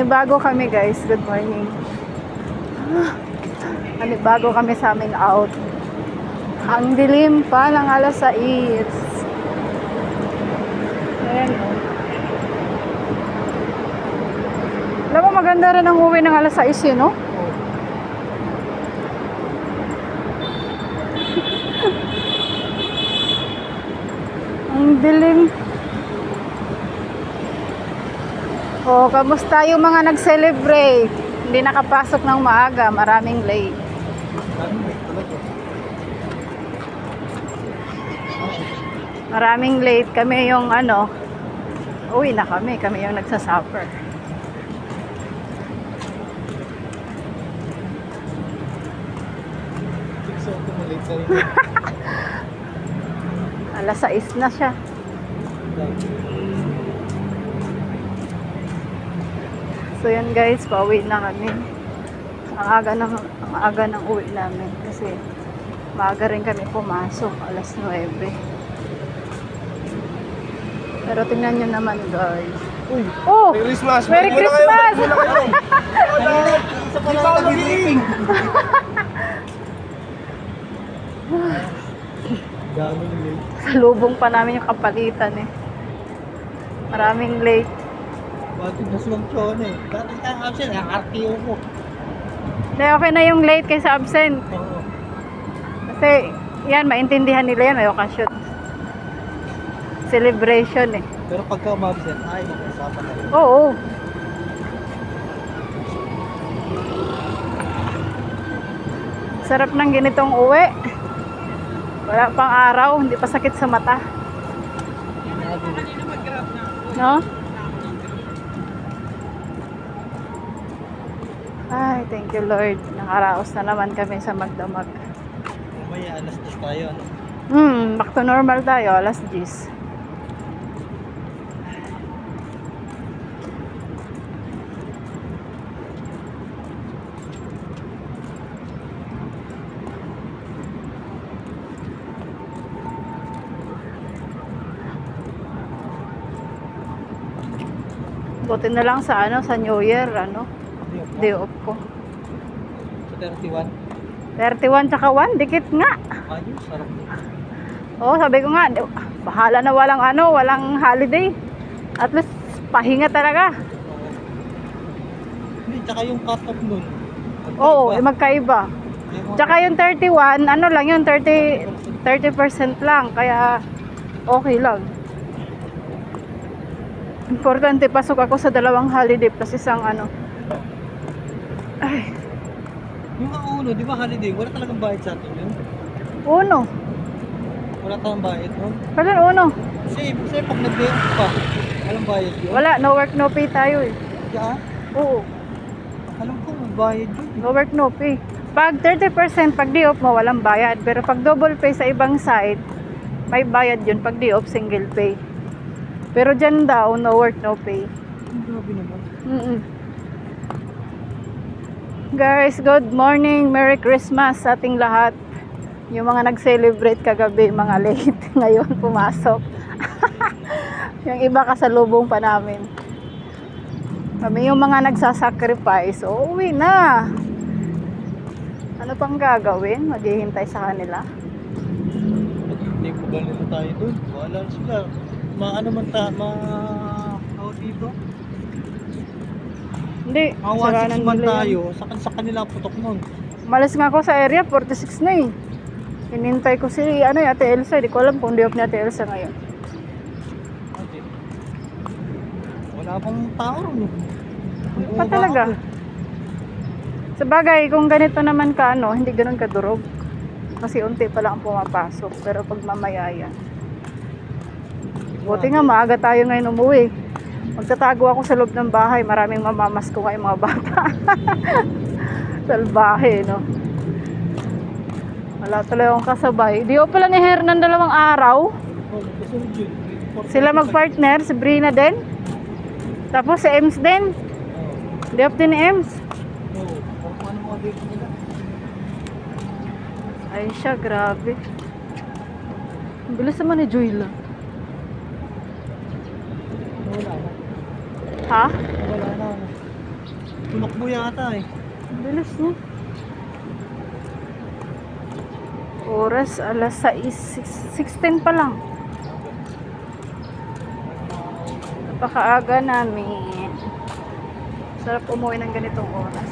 Panibago kami guys. Good morning. Panibago kami sa aming out. Ang dilim pa ng alas 6. Ayan o. Alam mo maganda rin ang uwi ng alas 6 yun, no? Ang dilim. Oh, kamusta yung mga nag-celebrate? Hindi nakapasok ng maaga, maraming late. Maraming late. Kami yung uwi na kami. Kami yung nagsasuffer. Alas 6 na siya. So yun guys, pauwi na kami. Ang aga ng uwi namin kasi maaga rin kami pumasok, alas 9. Pero tingnan nyo naman guys. Uy! Oh! Merry Christmas! Merry Christmas! Isa pa lang nag-briefing. Daming late. Salubong pa namin yung kapalitan eh. Maraming late. Bakit nasunod ko eh. Dati ka absent, ang RTO ko. Hindi, okay na yung late kaysa absent. Oo. Kasi, yan, maintindihan nila yan, may okasyon. Celebration eh. Pero pagka umabsent, ay, mag-usapan na rin. Oo. Sarap ng ganitong uwi. Wala pang araw, hindi pa sakit sa mata. No? Ay, thank you Lord. Nakaraos na naman kami sa magdamag. Mamaya, alas 10 tayo, ano? Back to normal tayo, alas 10. Buti na lang sa sa New Year, day off ko. Sa 31. 31 tsaka 1, dikit nga. Ayos, sarap nito. Oo, sabi ko nga, bahala na walang holiday. At least, pahinga talaga. Hindi, tsaka yung cut-off nun. Oo, magkaiba. Tsaka yung 31, lang yun, 30% lang. Kaya, okay lang. Importante, pasok ako sa 2 holiday plus isang Ay, Yung uno, di ba holiday? Wala talagang bayad sa atin yun. uno. Wala tayong bayad nun. Kailan uno? Kasi pag nag-day off pa, walang bayad yun. Wala, no work, no pay tayo eh. Diyan? Oo, Alam ko, may bayad yun. no work, no pay. Pag 30%, pag day off mo, walang bayad. Pero pag double pay sa ibang side, may bayad yun. Pag day off, single pay. Pero dyan daw, no work, no pay. Grabe naman. Guys, good morning. Merry Christmas sa ating lahat. Yung mga nag-celebrate kagabi, mga late. Ngayon, pumasok. Yung iba kasalubong pa namin. Kami yung mga nagsasacrifice. Uwi na. Ano pang gagawin? Maghihintay sa kanila. Hindi ko ba nila tayo doon? Wala sila. Tawag dito? Hindi. Mga 1-6 man tayo, sa kanila putok nun. Malas nga ako sa area, 46 na eh. Hinintay ko si Ate Elsa. Hindi ko alam kung di off ni Ate Elsa ngayon. Okay. Wala pang tao ron. Pa talaga. Sa bagay, kung ganito naman ka, hindi ganun kadurog. Kasi unti pa lang ang pumapasok. Pero pag mamaya yan. Buti nga, maaga tayo ngayon umuwi. Magtatago ako sa loob ng bahay. Maraming mamamas ko ngayon mga bata. Salbahe, no? Wala tuloy akong kasabay. Di ko pala ni Hernan 2 araw. Sila mag-partner, si Brina din. Tapos si Ems din. Di off din ni Ems. Ay siya, grabe. Ang bilis naman ni Joyla. Wala na. Ha? Wala na. Tumakbo yata eh. Bilis niya. Oras, alas 6:16 pa lang. Napakaaga namin. Sarap umuwi ng ganitong oras.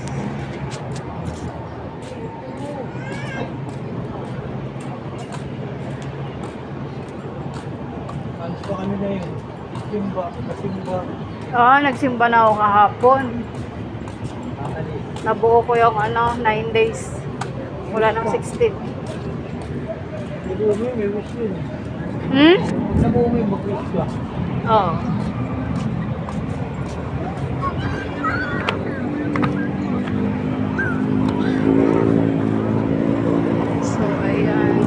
Alis pa kami na yun. Kasimba. Nagsimba na ako kahapon. Kakalis. Nabuo ko yung 9 days. Wala nang 16. Nabuo mo may wish yun. Nabuo mo yung mag-wish ka. Oo. So, ayan.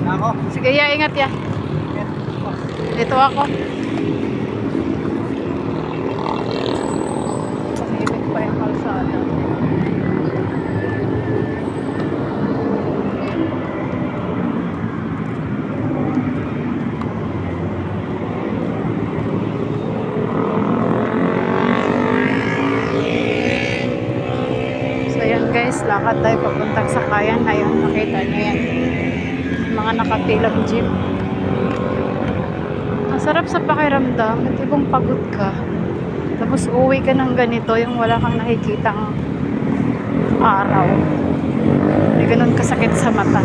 Ako? Sige, ya, ingat ya. Dito ako. Pumipit pa yung kalsada. So yan guys, lakad tayo papuntang Sakayan. Ayun, makita nyo yan. Mga nakapilang jeep. Ang sarap sa pakiramdam. Ito kung pagod ka. Tapos uwi ka ng ganito, yung wala kang nakikitang araw. Hindi ganun kasakit sa mata.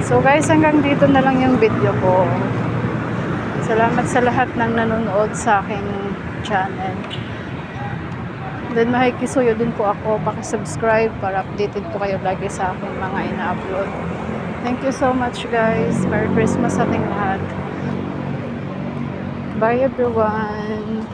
So guys, hanggang dito na lang yung video ko. Salamat sa lahat ng nanonood sa aking channel. Then makikisuyo din po ako. Paki-subscribe para updated po kayo lagi sa aking mga ina-upload. Thank you so much guys. Merry Christmas sa ating lahat. Bye everyone.